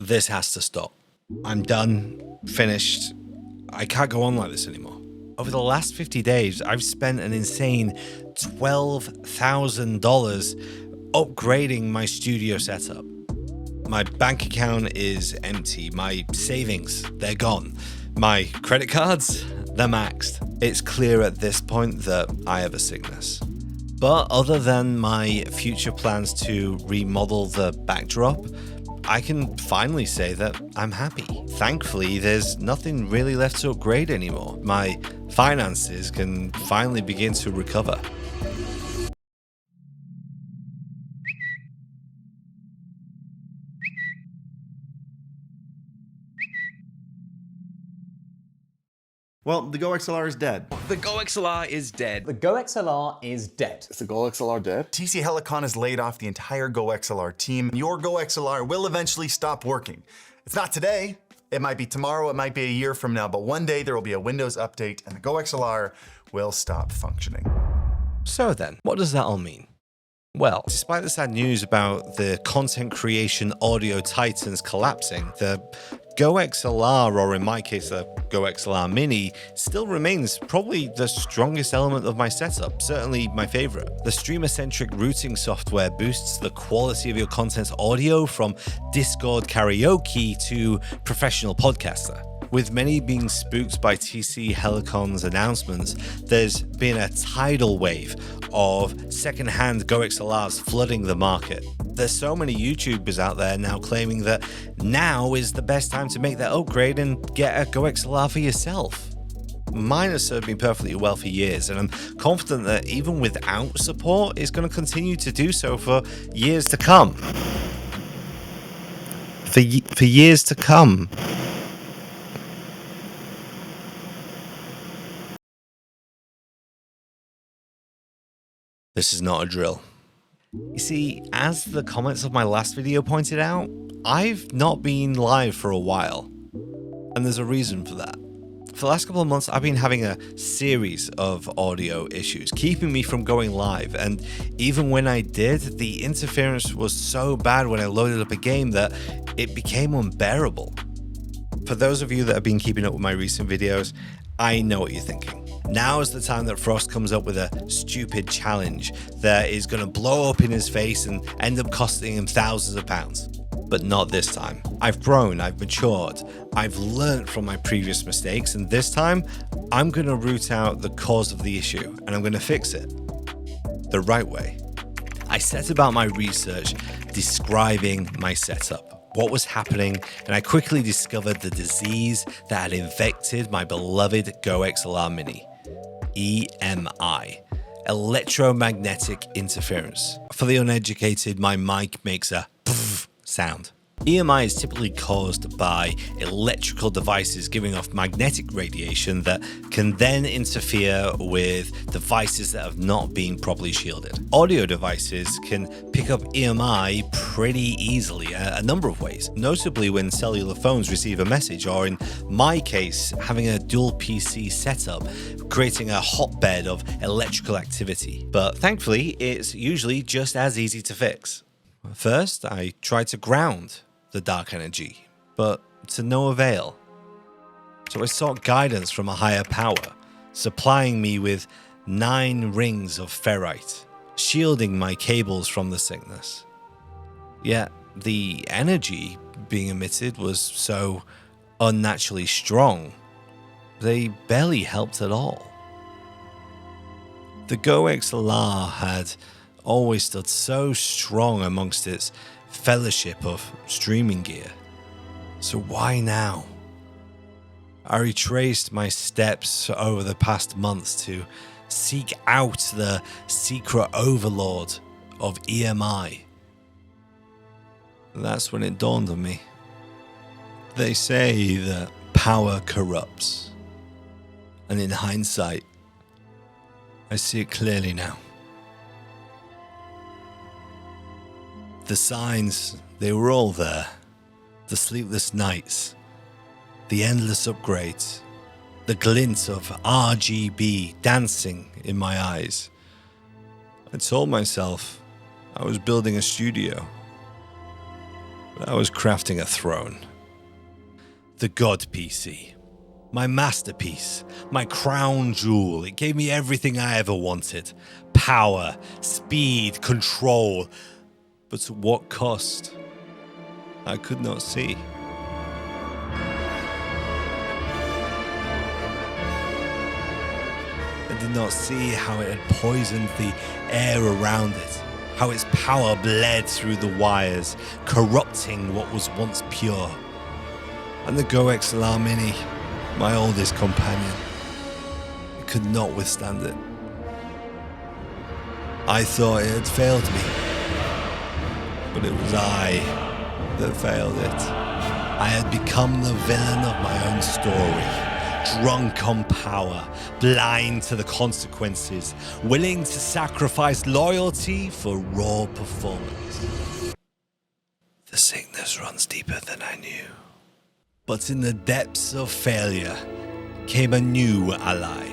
This has to stop. I'm done, finished. I can't go on like this anymore. Over the last 50 days, I've spent an insane $12,000 upgrading my studio setup. My bank account is empty. My savings, they're gone. My credit cards, they're maxed. It's clear at this point that I have a sickness. But other than my future plans to remodel the backdrop, I can finally say that I'm happy. Thankfully, there's nothing really left to upgrade anymore. My finances can finally begin to recover. Well, the Go XLR is dead. The Go XLR is dead. The Go XLR is dead. Is the Go XLR dead? TC Helicon has laid off the entire Go XLR team. Your Go XLR will eventually stop working. It's not today. It might be tomorrow, it might be a year from now, but one day there will be a Windows update and the Go XLR will stop functioning. So then, what does that all mean? Well, despite the sad news about the content creation audio titans collapsing, the Go XLR, or in my case, the Go XLR Mini, still remains probably the strongest element of my setup, certainly my favorite. The streamer-centric routing software boosts the quality of your content's audio from Discord karaoke to professional podcaster. With many being spooked by TC Helicon's announcements, there's been a tidal wave of second-hand Go XLRs flooding the market. There's so many YouTubers out there now claiming that now is the best time to make that upgrade and get a Go XLR for yourself. Mine has served me perfectly well for years, and I'm confident that even without support, it's going to continue to do so for years to come. For years to come. This is not a drill. You see, as the comments of my last video pointed out, I've not been live for a while. And there's a reason for that. For the last couple of months, I've been having a series of audio issues, keeping me from going live. And even when I did, the interference was so bad when I loaded up a game that it became unbearable. For those of you that have been keeping up with my recent videos, I know what you're thinking. Now is the time that Frost comes up with a stupid challenge that is going to blow up in his face and end up costing him thousands of pounds. But not this time. I've grown, I've matured, I've learned from my previous mistakes, and this time I'm going to root out the cause of the issue and I'm going to fix it the right way. I set about my research describing my setup, what was happening, and I quickly discovered the disease that had infected my beloved Go XLR Mini. EMI, electromagnetic interference. For the uneducated, my mic makes a pfft sound. EMI is typically caused by electrical devices giving off magnetic radiation that can then interfere with devices that have not been properly shielded. Audio devices can pick up EMI pretty easily a number of ways, notably when cellular phones receive a message, or in my case, having a dual PC setup, creating a hotbed of electrical activity. But thankfully, it's usually just as easy to fix. First, I tried to ground the dark energy, but to no avail. So I sought guidance from a higher power, supplying me with 9 rings of ferrite, shielding my cables from the sickness. Yet the energy being emitted was so unnaturally strong, they barely helped at all. The Go XLR had always stood so strong amongst its fellowship of streaming gear. So why now? I retraced my steps over the past months to seek out the secret overlord of EMI. That's when it dawned on me. They say that power corrupts. And in hindsight, I see it clearly now. The signs, they were all there. The sleepless nights, the endless upgrades, the glint of RGB dancing in my eyes. I told myself I was building a studio. But I was crafting a throne. The God PC. My masterpiece. My crown jewel. It gave me everything I ever wanted. Power, speed, control. But at what cost? I could not see. I did not see how it had poisoned the air around it, how its power bled through the wires, corrupting what was once pure. And the Go XLR Mini, my oldest companion, it could not withstand it. I thought it had failed me, but it was I that failed it. I had become the villain of my own story. Drunk on power, blind to the consequences, willing to sacrifice loyalty for raw performance. The sickness runs deeper than I knew. But in the depths of failure came a new ally.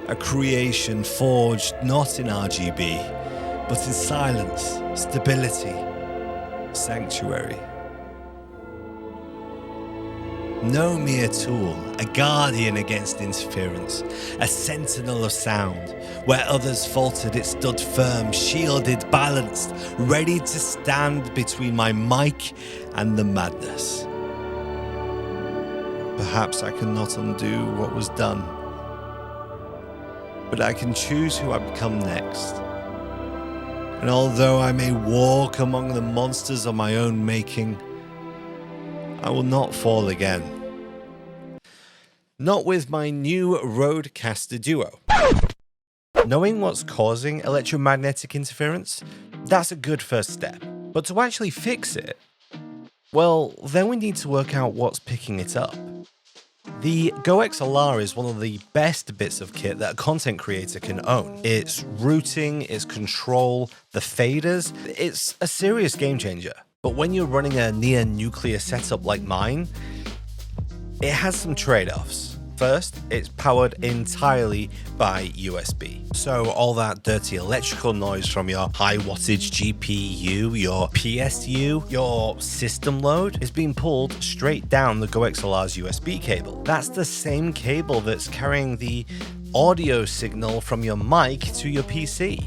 A creation forged not in RGB, but in silence, stability, sanctuary. No mere tool, a guardian against interference, a sentinel of sound. Where others faltered, it stood firm, shielded, balanced, ready to stand between my mic and the madness. Perhaps I cannot undo what was done, but I can choose who I become next. And although I may walk among the monsters of my own making, I will not fall again. Not with my new RØDECaster Duo. Knowing what's causing electromagnetic interference, that's a good first step. But to actually fix it, well, then we need to work out what's picking it up. The Go XLR is one of the best bits of kit that a content creator can own. Its routing, its control, the faders, it's a serious game changer. But when you're running a near nuclear setup like mine, it has some trade-offs. First, it's powered entirely by USB. So all that dirty electrical noise from your high wattage GPU, your PSU, your system load is being pulled straight down the Go XLR's USB cable. That's the same cable that's carrying the audio signal from your mic to your PC.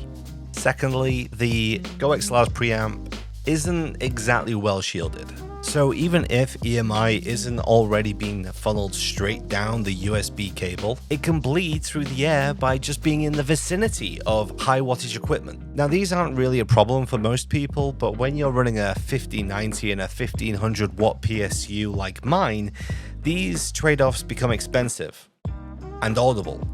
Secondly, the Go XLR's preamp isn't exactly well shielded. So even if EMI isn't already being funneled straight down the USB cable, it can bleed through the air by just being in the vicinity of high wattage equipment. Now these aren't really a problem for most people, but when you're running a 5090 and a 1500 watt PSU like mine, these trade-offs become expensive and audible.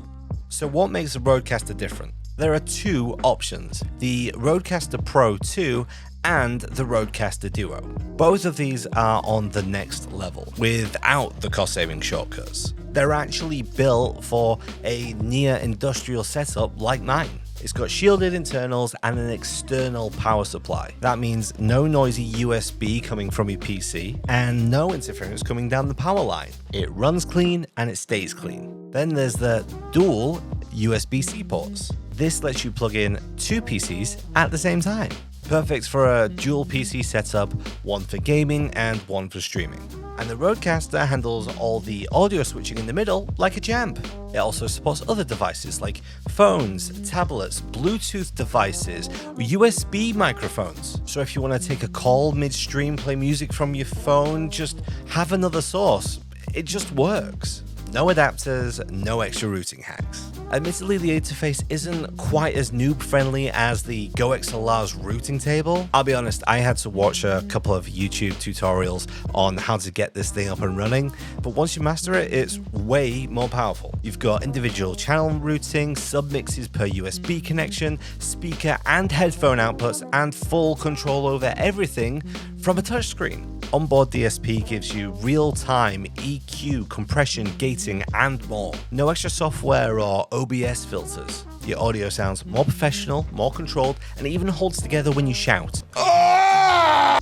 So what makes the RØDECaster different? There are two options, the RØDECaster Pro 2 and the RØDECaster Duo. Both of these are on the next level, without the cost-saving shortcuts. They're actually built for a near industrial setup like mine. It's got shielded internals and an external power supply. That means no noisy USB coming from your PC and no interference coming down the power line. It runs clean and it stays clean. Then there's the dual USB-C ports. This lets you plug in two PCs at the same time. Perfect for a dual PC setup, one for gaming and one for streaming. And the RØDECaster handles all the audio switching in the middle like a champ. It also supports other devices like phones, tablets, Bluetooth devices, USB microphones. So if you want to take a call midstream, play music from your phone, just have another source. It just works. No adapters, no extra routing hacks. Admittedly, the interface isn't quite as noob-friendly as the Go XLR's routing table. I'll be honest, I had to watch a couple of YouTube tutorials on how to get this thing up and running, but once you master it, it's way more powerful. You've got individual channel routing, submixes per USB connection, speaker and headphone outputs, and full control over everything from a touchscreen. Onboard DSP gives you real-time EQ, compression, gating, and more. No extra software or OBS filters. Your audio sounds more professional, more controlled, and even holds together when you shout.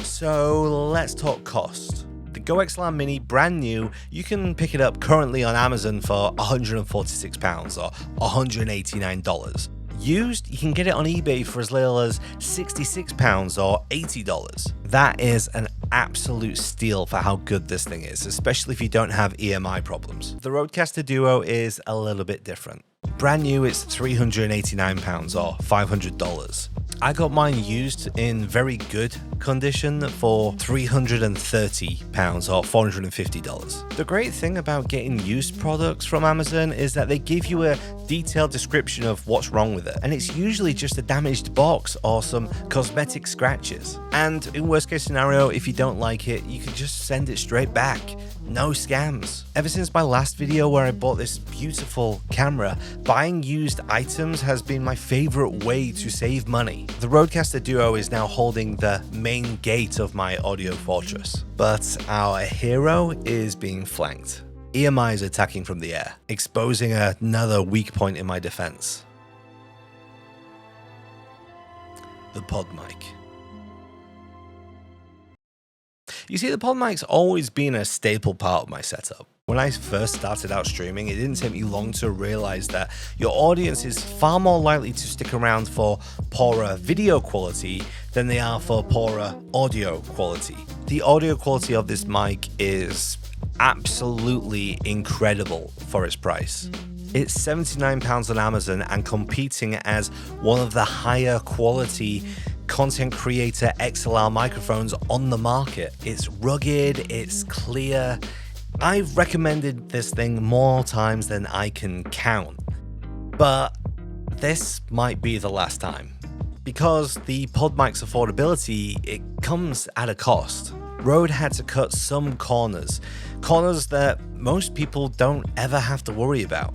So let's talk cost. The Go XLR Mini, brand new, you can pick it up currently on Amazon for £146 or $189. Used, you can get it on eBay for as little as £66 or $80. That is an absolute steal for how good this thing is, especially if you don't have EMI problems. The RØDECaster Duo is a little bit different. Brand new, it's £389 or $500. I got mine used in very good condition for £330 or $450. The great thing about getting used products from Amazon is that they give you a detailed description of what's wrong with it, and it's usually just a damaged box or some cosmetic scratches. And in worst case scenario, if you don't like it, you can just send it straight back. No scams. Ever since my last video where I bought this beautiful camera, buying used items has been my favorite way to save money. The RØDECaster Duo is now holding the main gate of my audio fortress, but our hero is being flanked. EMI is attacking from the air, exposing another weak point in my defense. The pod mic. You see, the pod mic's always been a staple part of my setup. When I first started out streaming, it didn't take me long to realize that your audience is far more likely to stick around for poorer video quality than they are for poorer audio quality. The audio quality of this mic is absolutely incredible for its price. It's £79 on Amazon and competing as one of the higher quality content creator XLR microphones on the market. It's rugged, it's clear. I've recommended this thing more times than I can count, but this might be the last time. Because the pod mic's affordability, it comes at a cost. Rode had to cut some corners that most people don't ever have to worry about.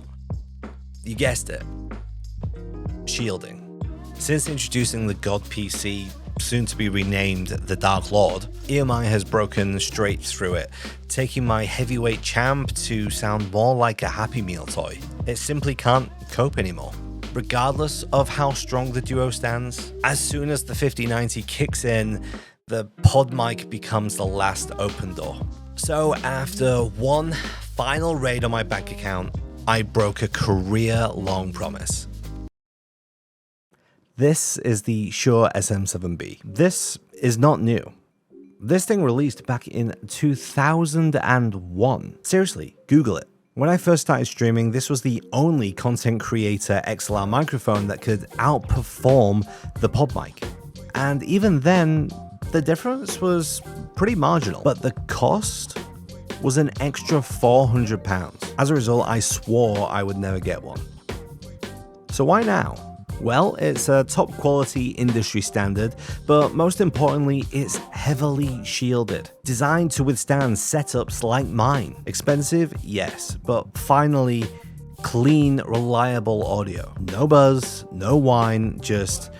You guessed it, shielding. Since introducing the God PC, soon to be renamed the Dark Lord, EMI has broken straight through it, taking my heavyweight champ to sound more like a Happy Meal toy. It simply can't cope anymore. Regardless of how strong the Duo stands, as soon as the 5090 kicks in, the pod mic becomes the last open door. So after one final raid on my bank account, I broke a career-long promise. This is the Shure SM7B. This is not new. This thing released back in 2001. Seriously, Google it. When I first started streaming, this was the only content creator XLR microphone that could outperform the pod mic. And even then, the difference was pretty marginal, but the cost was an extra £400. As a result, I swore I would never get one. So why now? Well, it's a top quality industry standard, but most importantly, it's heavily shielded, designed to withstand setups like mine. Expensive? Yes, but finally, clean, reliable audio. No buzz, no whine, just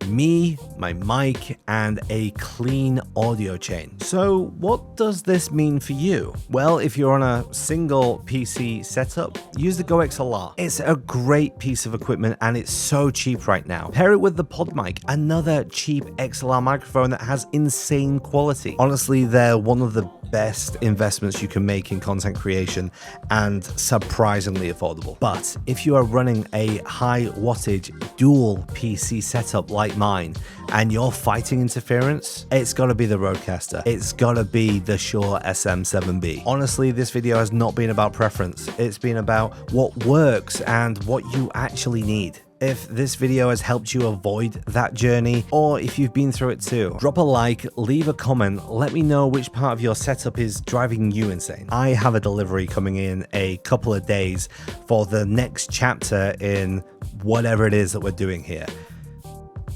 me, my mic, and a clean audio chain. So what does this mean for you? Well, if you're on a single PC setup, use the Go XLR. It's a great piece of equipment and it's so cheap right now. Pair it with the pod mic, another cheap XLR microphone that has insane quality. Honestly, they're one of the best investments you can make in content creation and surprisingly affordable. But if you are running a high wattage dual PC setup like mine and you're fighting interference, it's gotta be the RØDECaster. It's gotta be the Shure SM7B. Honestly, this video has not been about preference. It's been about what works and what you actually need. If this video has helped you avoid that journey, or if you've been through it too, drop a like, leave a comment, let me know which part of your setup is driving you insane. I have a delivery coming in a couple of days for the next chapter in whatever it is that we're doing here.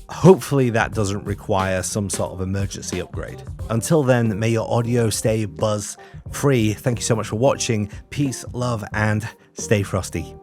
Hopefully that doesn't require some sort of emergency upgrade. Until then, may your audio stay buzz free. Thank you so much for watching. Peace, love, and stay frosty.